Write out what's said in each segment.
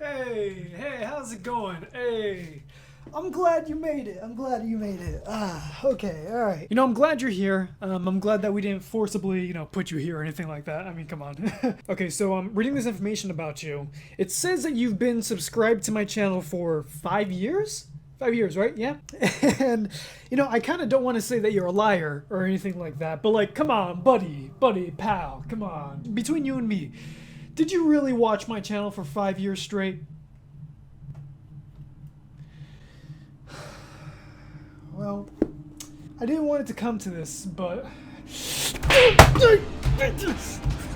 Hey, how's it going? Hey. I'm glad you made it. Okay, alright. I'm glad you're here. I'm glad that we didn't forcibly, put you here or anything like that. I mean, come on. Okay, so I'm reading this information about you. It says that you've been subscribed to my channel for 5 years? 5 years, right? Yeah. And, I kind of don't want to say that you're a liar or anything like that, but like, come on, buddy, pal, come on. Between you and me, did you really watch my channel for 5 years straight? Well, I didn't want it to come to this, but...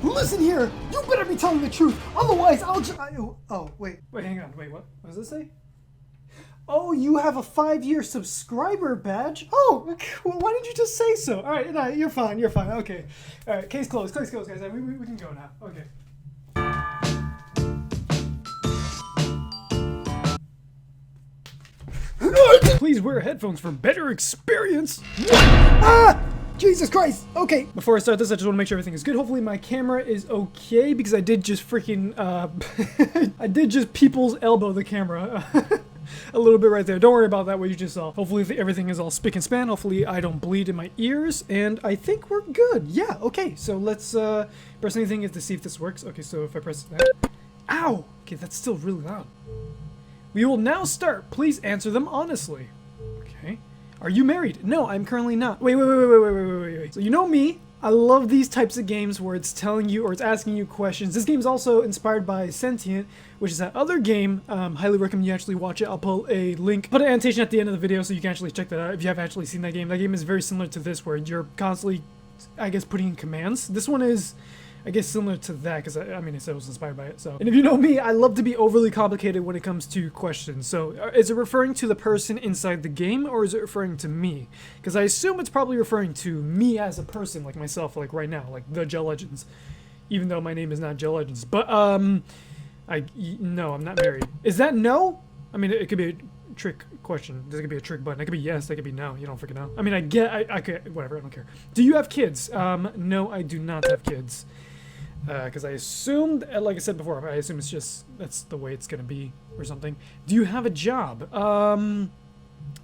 Listen here! You better be telling the truth, otherwise I'll just... Oh, wait, hang on, wait, what? What does this say? Oh, you have a 5-year subscriber badge? Oh, well, why didn't you just say so? Alright, no, you're fine, okay. Alright, case closed, guys. We can go now, okay. Please wear headphones for better experience. Ah! Jesus Christ! Okay. Before I start this, I just want to make sure everything is good. Hopefully my camera is okay because I did just freaking, I did just people's elbow the camera. A little bit right there. Don't worry about that, what you just saw. Hopefully everything is all spick and span. Hopefully I don't bleed in my ears. And I think we're good. Yeah, okay. So let's, press anything to see if this works. Okay, so if I press that. Ow! Okay, that's still really loud. We will now start. Please answer them honestly. Okay. Are you married? No, I'm currently not. Wait. So you know me. I love these types of games where it's telling you or it's asking you questions. This game's also inspired by Sentient, which is that other game. Highly recommend you actually watch it. I'll put a link, put an annotation at the end of the video so you can actually check that out if you haven't actually seen that game. That game is very similar to this where you're constantly, I guess, putting in commands. This one is, I guess, similar to that because I mean, I said it was inspired by it. So, and if you know me, I love to be overly complicated when it comes to questions. So, is it referring to the person inside the game, or is it referring to me? Because I assume it's probably referring to me as a person, like myself, like right now, like the JELlegendz. Even though my name is not JELlegendz, but no, I'm not married. Is that no? I mean, it could be a trick question. This could be a trick button. It could be yes. It could be no. You don't freaking know. I mean, I could, whatever. I don't care. Do you have kids? No, I do not have kids. Because I assumed, like I said before, I assume it's just, that's the way it's gonna be, or something. Do you have a job?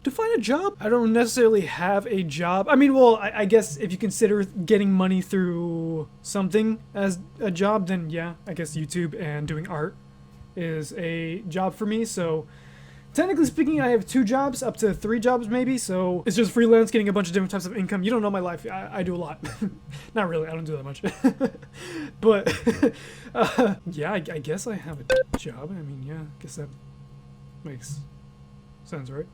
Define a job? I don't necessarily have a job. I mean, well, I guess if you consider getting money through something as a job, then yeah, I guess YouTube and doing art is a job for me, so... Technically speaking, I have 2 jobs, up to 3 jobs maybe, so it's just freelance, getting a bunch of different types of income. You don't know my life. I do a lot. Not really, I don't do that much. But, yeah, I guess I have a job. I mean, yeah, I guess that makes sense, right?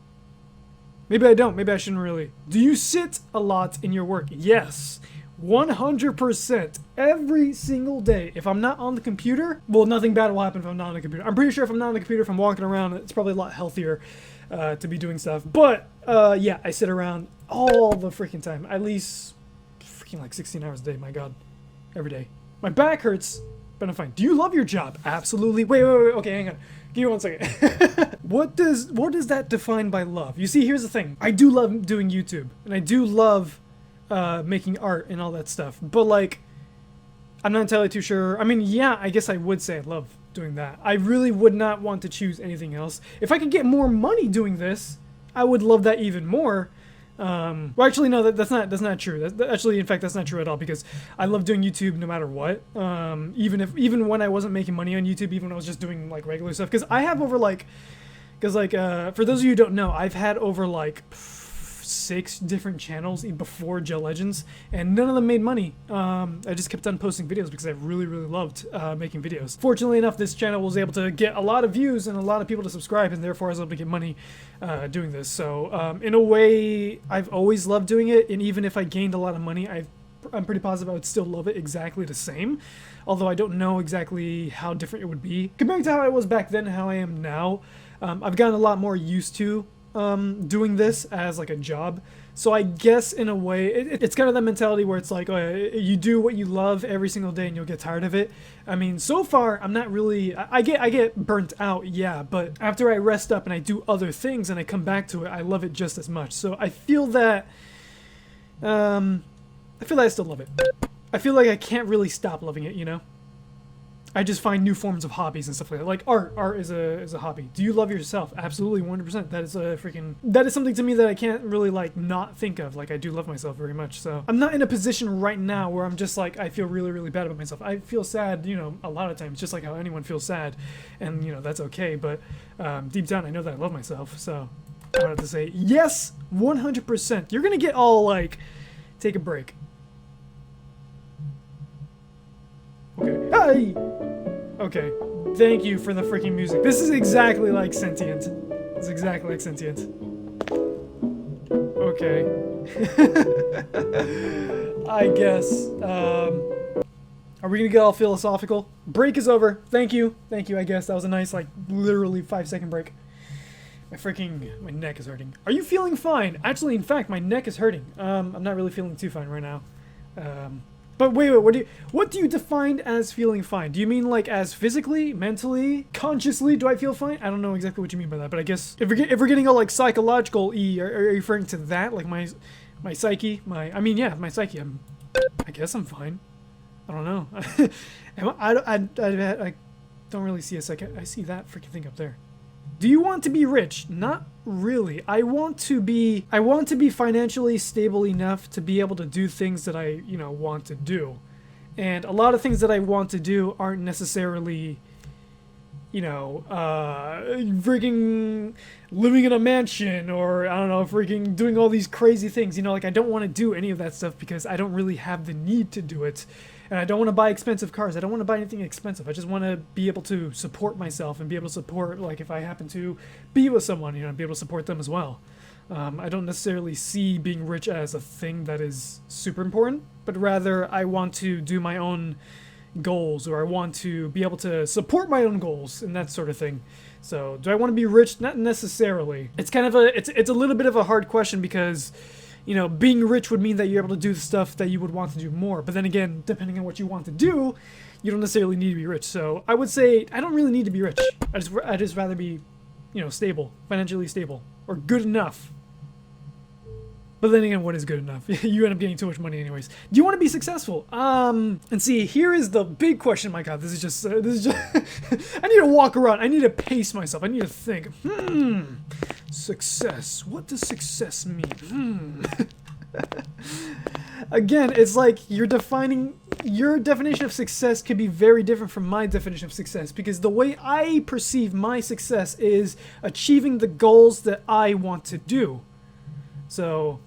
Maybe I don't. Maybe I shouldn't really. Do you sit a lot in your work? Yes. 100% every single day. If I'm not on the computer, well, nothing bad will happen if I'm not on the computer. I'm pretty sure if I'm not on the computer, if I'm walking around, it's probably a lot healthier to be doing stuff. But yeah, I sit around all the freaking time. At least freaking like 16 hours a day. My God, every day. My back hurts, but I'm fine. Do you love your job? Absolutely. Wait. Okay, hang on. Give me 1 second. What does that define by love? You see, here's the thing. I do love doing YouTube, and I do love making art and all that stuff, but like, I'm not entirely too sure. I mean, yeah, I guess I would say I love doing that. I really would not want to choose anything else. If I could get more money doing this, I would love that even more. Well, actually, no, that's not true. Actually, in fact, that's not true at all, because I love doing YouTube no matter what. Even when I wasn't making money on YouTube, even when I was just doing like regular stuff, because I have over like, for those of you who don't know, I've had over like 6 different channels before JELlegendz, and none of them made money. I just kept on posting videos because I really loved making videos. Fortunately enough, this channel was able to get a lot of views and a lot of people to subscribe, and therefore I was able to get money doing this. So in a way, I've always loved doing it, and even if I gained a lot of money, I'm pretty positive I would still love it exactly the same, although I don't know exactly how different it would be comparing to how I was back then and how I am now. I've gotten a lot more used to doing this as like a job, so I guess in a way it's kind of that mentality where it's like, oh, you do what you love every single day and you'll get tired of it. I mean, so far I'm not really, I get burnt out, yeah, but after I rest up and I do other things and I come back to it, I love it just as much. So I feel that I still love it. I feel like I can't really stop loving it, you know? I just find new forms of hobbies and stuff like that. Like art is a hobby. Do you love yourself? Absolutely, 100%. That is something to me that I can't really like not think of. Like I do love myself very much. So I'm not in a position right now where I'm just like I feel really really bad about myself. I feel sad, you know, a lot of times, just like how anyone feels sad, and you know that's okay. But deep down, I know that I love myself. So I wanted to say yes, 100%. You're gonna get all like, take a break. Okay. Hey! Okay. Thank you for the freaking music. This is exactly like Sentient. It's exactly like Sentient. Okay. I guess. Are we gonna get all philosophical? Break is over. Thank you. Thank you, I guess. That was a nice, like, literally 5-second break. My neck is hurting. Are you feeling fine? Actually, in fact, my neck is hurting. I'm not really feeling too fine right now. But wait, what do you define as feeling fine? Do you mean like as physically, mentally, consciously? Do I feel fine? I don't know exactly what you mean by that, but I guess if we're getting all like psychological, are you referring to that? Like my psyche, my psyche. I guess I'm fine. I don't know. I don't really see a second. I see that freaking thing up there. Do you want to be rich? Not really. I want to be financially stable enough to be able to do things that I, you know, want to do. And a lot of things that I want to do aren't necessarily, you know, freaking living in a mansion or, I don't know, freaking doing all these crazy things. You know, like I don't want to do any of that stuff because I don't really have the need to do it. And I don't want to buy expensive cars. I don't want to buy anything expensive. I just want to be able to support myself and be able to support, like, if I happen to be with someone, you know, be able to support them as well. I don't necessarily see being rich as a thing that is super important, but rather I want to do my own goals, or I want to be able to support my own goals and that sort of thing. So, do I want to be rich? Not necessarily. It's kind of it's a little bit of a hard question because, you know, being rich would mean that you're able to do the stuff that you would want to do more. But then again, depending on what you want to do, you don't necessarily need to be rich. So I would say I don't really need to be rich. I just rather be, you know, stable, financially stable, or good enough. But then again, what is good enough? You end up getting too much money anyways. Do you want to be successful? And see, here is the big question. My God, this is just I need to walk around. I need to pace myself. I need to think. Success. What does success mean? Again, it's like your definition of success could be very different from my definition of success, because the way I perceive my success is achieving the goals that I want to do. So,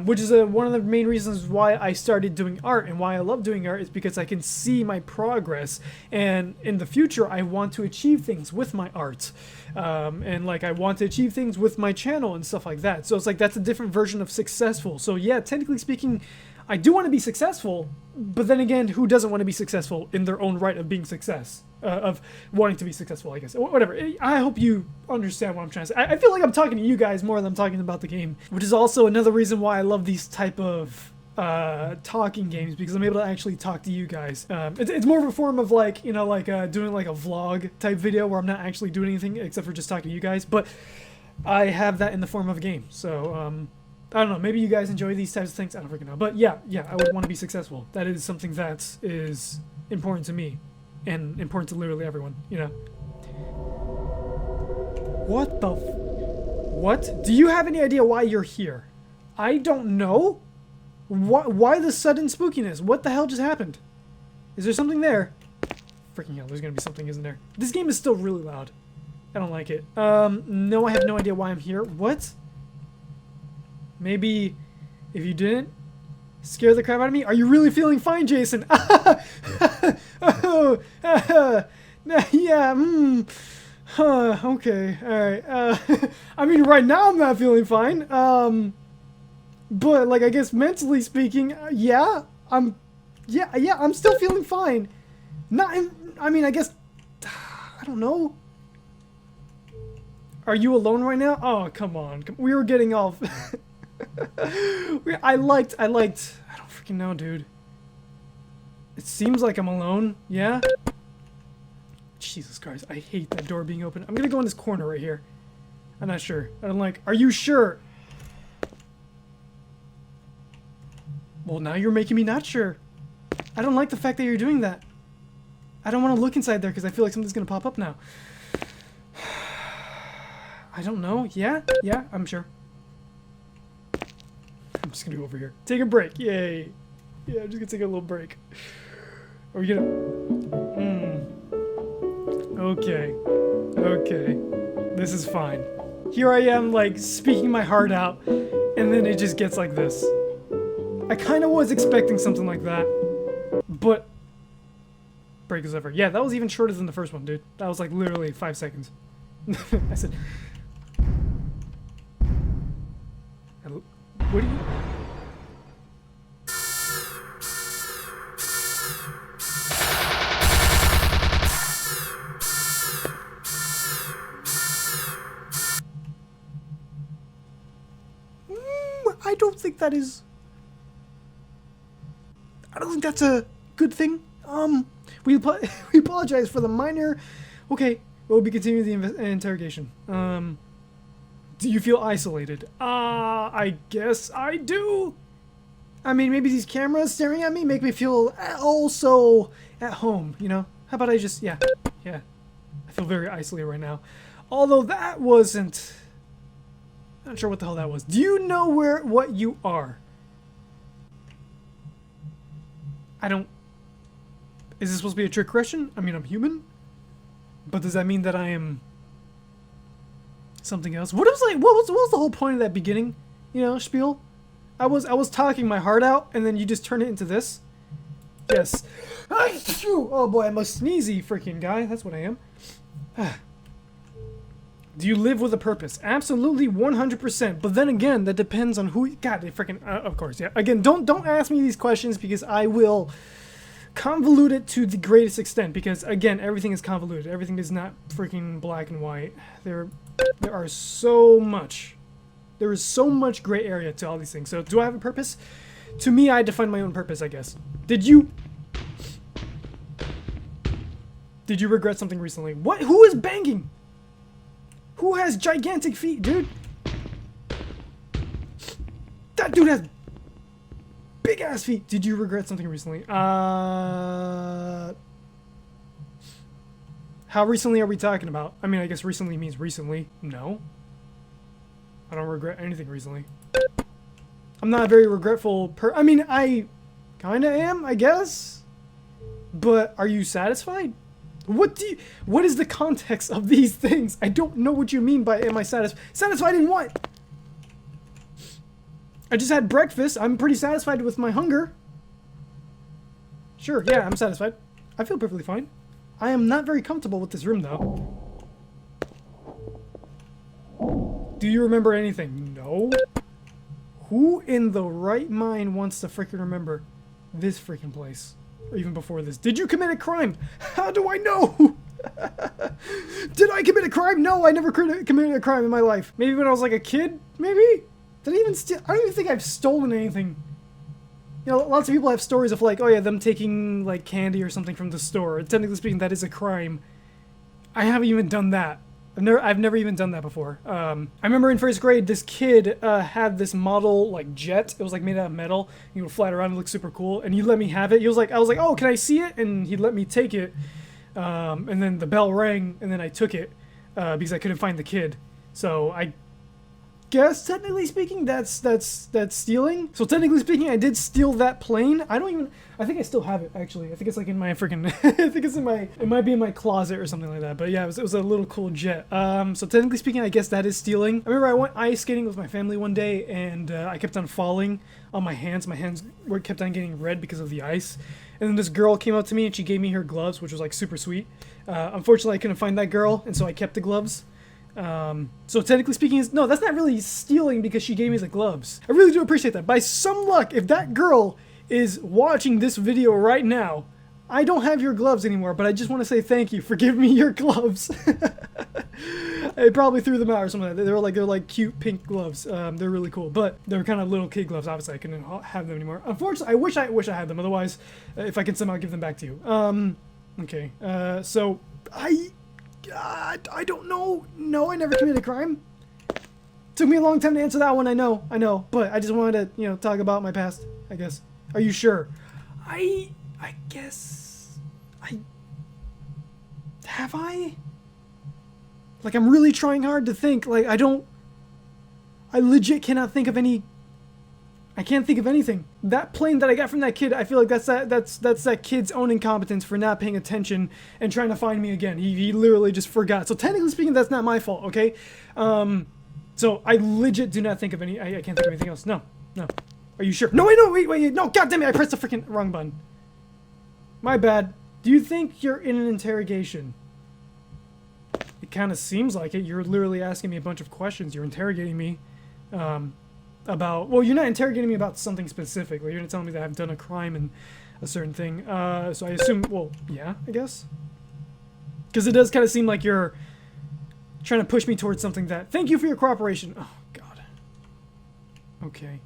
which is one of the main reasons why I started doing art and why I love doing art, is because I can see my progress, and in the future I want to achieve things with my art, and like I want to achieve things with my channel and stuff like that. So it's like that's a different version of successful. So yeah, technically speaking, I do want to be successful, but then again, who doesn't want to be successful in their own right of being of wanting to be successful, I guess. Whatever. I hope you understand what I'm trying to say. I feel like I'm talking to you guys more than I'm talking about the game, which is also another reason why I love these type of talking games, because I'm able to actually talk to you guys. It's more of a form of like, you know, like doing like a vlog type video where I'm not actually doing anything except for just talking to you guys, but I have that in the form of a game. So, I don't know, maybe you guys enjoy these types of things, I don't freaking know. But yeah, I would want to be successful. That is something that is important to me, and important to literally everyone, you know. What the what? Do you have any idea why you're here? I don't know. Why the sudden spookiness? What the hell just happened? Is there something there? Freaking hell, there's gonna be something, isn't there? This game is still really loud. I don't like it. No, I have no idea why I'm here. What? Maybe if you didn't scare the crap out of me. Are you really feeling fine, Jason? Oh, yeah, okay, alright. I mean, right now I'm not feeling fine. But, like, I guess mentally speaking, yeah, I'm still feeling fine. I mean, I guess, I don't know. Are you alone right now? Oh, come on. We were getting off. I don't freaking know, dude. It seems like I'm alone. Yeah? Jesus Christ, I hate that door being open. I'm gonna go in this corner right here. I'm not sure. I don't like... Are you sure? Well, now you're making me not sure. I don't like the fact that you're doing that. I don't want to look inside there because I feel like something's gonna pop up now. I don't know. Yeah, I'm sure. I'm just gonna go over here. Take a break. Yay. Yeah, I'm just gonna take a little break. Are we gonna... Okay. Okay. This is fine. Here I am, like, speaking my heart out, and then it just gets like this. I kind of was expecting something like that, but... Break is over. Yeah, that was even shorter than the first one, dude. That was, like, literally 5 seconds. I said... What do you... I don't think that is... I don't think that's a good thing. We apologize for the minor... Okay, we'll be continuing the interrogation. Do you feel isolated? I guess I do. I mean, maybe these cameras staring at me make me feel also at home, you know? How about I just... Yeah. I feel very isolated right now. Although that wasn't... Not sure what the hell that was. Do you know what you are? I don't... Is this supposed to be a trick question? I mean, I'm human. But does that mean that I am something else? What was the whole point of that beginning, you know, spiel? I was talking my heart out, and then you just turn it into this. Yes. Oh boy, I'm a sneezy freaking guy. That's what I am. Do you live with a purpose? Absolutely, 100%. But then again, that depends on who. God, they freaking. Of course, yeah. Again, don't ask me these questions because I will convolute it to the greatest extent. Because again, everything is convoluted. Everything is not freaking black and white. There are so much. There is so much gray area to all these things. So, do I have a purpose? To me, I define my own purpose, I guess. Did you regret something recently? What? Who is banging? Who has gigantic feet, dude? That dude has big ass feet. Did you regret something recently? How recently are we talking about? I mean, I guess recently means recently. No. I don't regret anything recently. I'm not a very regretful I mean, I kinda am, I guess. But are you satisfied? What is the context of these things? I don't know what you mean by am I satisfied? Satisfied in what? I just had breakfast. I'm pretty satisfied with my hunger. Sure, yeah, I'm satisfied. I feel perfectly fine. I am not very comfortable with this room, though. Do you remember anything? No. Who in the right mind wants to freaking remember this freaking place? Or even before this. Did you commit a crime? How do I know? Did I commit a crime? No, I never committed a crime in my life. Maybe when I was like a kid? Maybe? Did I even steal? I don't even think I've stolen anything. You know, lots of people have stories of like, oh yeah, them taking like candy or something from the store. Technically speaking, that is a crime. I haven't even done that. I've never even done that before. I remember in first grade, this kid had this model like jet. It was like made out of metal. You would fly it around, it looked super cool. And he let me have it. I was like, oh, can I see it? And he let me take it. And then the bell rang, and then I took it because I couldn't find the kid. So I guess technically speaking, that's stealing. So technically speaking, I did steal that plane. I think I still have it actually. I think it's like in my freaking. I think it's it might be in my closet or something like that. But yeah, it was a little cool jet. So technically speaking, I guess that is stealing. I remember I went ice skating with my family one day, and I kept on falling on my hands. My hands kept on getting red because of the ice. And then this girl came up to me and she gave me her gloves, which was like super sweet. Unfortunately, I couldn't find that girl, and so I kept the gloves. So technically speaking, no, that's not really stealing because she gave me the gloves. I really do appreciate that. By some luck, if that girl is watching this video right now, I don't have your gloves anymore, but I just want to say thank you for giving me your gloves. I probably threw them out or something like that. They're like cute pink gloves. They're really cool, but they're kind of little kid gloves. Obviously, I couldn't have them anymore. Unfortunately, I wish I had them. Otherwise, if I can somehow give them back to you. Okay. So I don't know. No, I never committed a crime. Took me a long time to answer that one. I know, but I just wanted to, talk about my past, I guess. Are you sure? I guess Have I? Like, I'm really trying hard to think. Like, I legit cannot think of any. I can't think of anything. That plane that I got from that kid, I feel like that's that kid's own incompetence for not paying attention and trying to find me again. He literally just forgot. So technically speaking, that's not my fault, okay? So I legit do not think of any. I can't think of anything else. No. Are you sure? No, wait, no, god damn it, I pressed the freaking wrong button. My bad. Do you think you're in an interrogation? It kind of seems like it. You're literally asking me a bunch of questions. You're interrogating me. About, well, you're not interrogating me about something specific. Like, you're not telling me that I've done a crime and a certain thing. So I assume, well, yeah, I guess. Because it does kind of seem like you're trying to push me towards something that, thank you for your cooperation. Oh, God. Okay.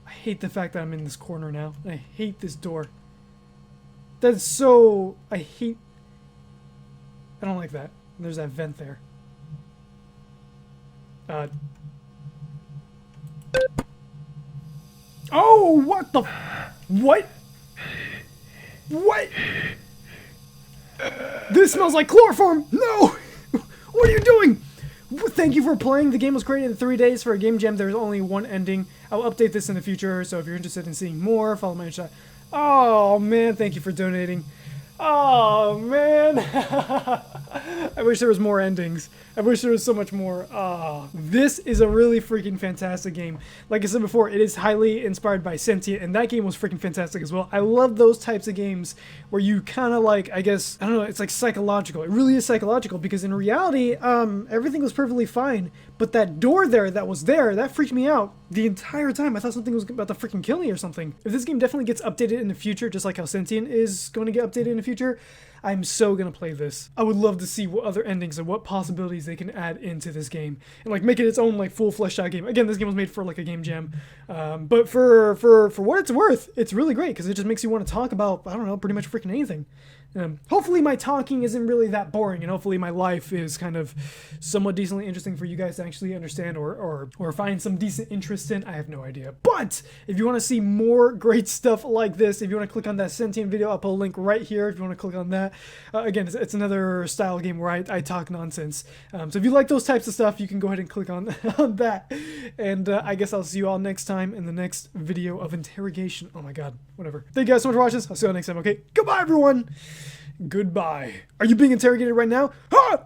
I hate the fact that I'm in this corner now. I hate this door. That's so, I don't like that. There's that vent there. Oh, what the? What? What? This smells like chloroform! No! What are you doing? Thank you for playing. The game was created in 3 days for a game jam. There's only one ending. I'll update this in the future, so if you're interested in seeing more, follow my Insta. Oh, man, thank you for donating. Oh, man. I wish there was more endings. I wish there was so much more. Oh, this is a really freaking fantastic game. Like I said before, it is highly inspired by Sentient, and that game was freaking fantastic as well. I love those types of games where you kind of like, I guess, I don't know, it's like psychological. It really is psychological because in reality, everything was perfectly fine. But that door there that was there, that freaked me out the entire time. I thought something was about to freaking kill me or something. If this game definitely gets updated in the future, just like how Sentient is going to get updated in the future, I'm so gonna play this. I would love to see what other endings and what possibilities they can add into this game and like make it its own like full fleshed out game. Again, this game was made for like a game jam, but for what it's worth, it's really great because it just makes you want to talk about, I don't know, pretty much freaking anything. Hopefully my talking isn't really that boring, and hopefully my life is kind of somewhat decently interesting for you guys to actually understand or find some decent interest in. I have no idea. But if you want to see more great stuff like this, if you want to click on that Sentient video, I'll put a link right here if you want to click on that. Again, it's another style game where I talk nonsense. So if you like those types of stuff, you can go ahead and click on, on that. And I guess I'll see you all next time in the next video of Interrogation. Oh my god, whatever. Thank you guys so much for watching. I'll see you all next time, okay? Goodbye, everyone! Goodbye. Are you being interrogated right now? Ah!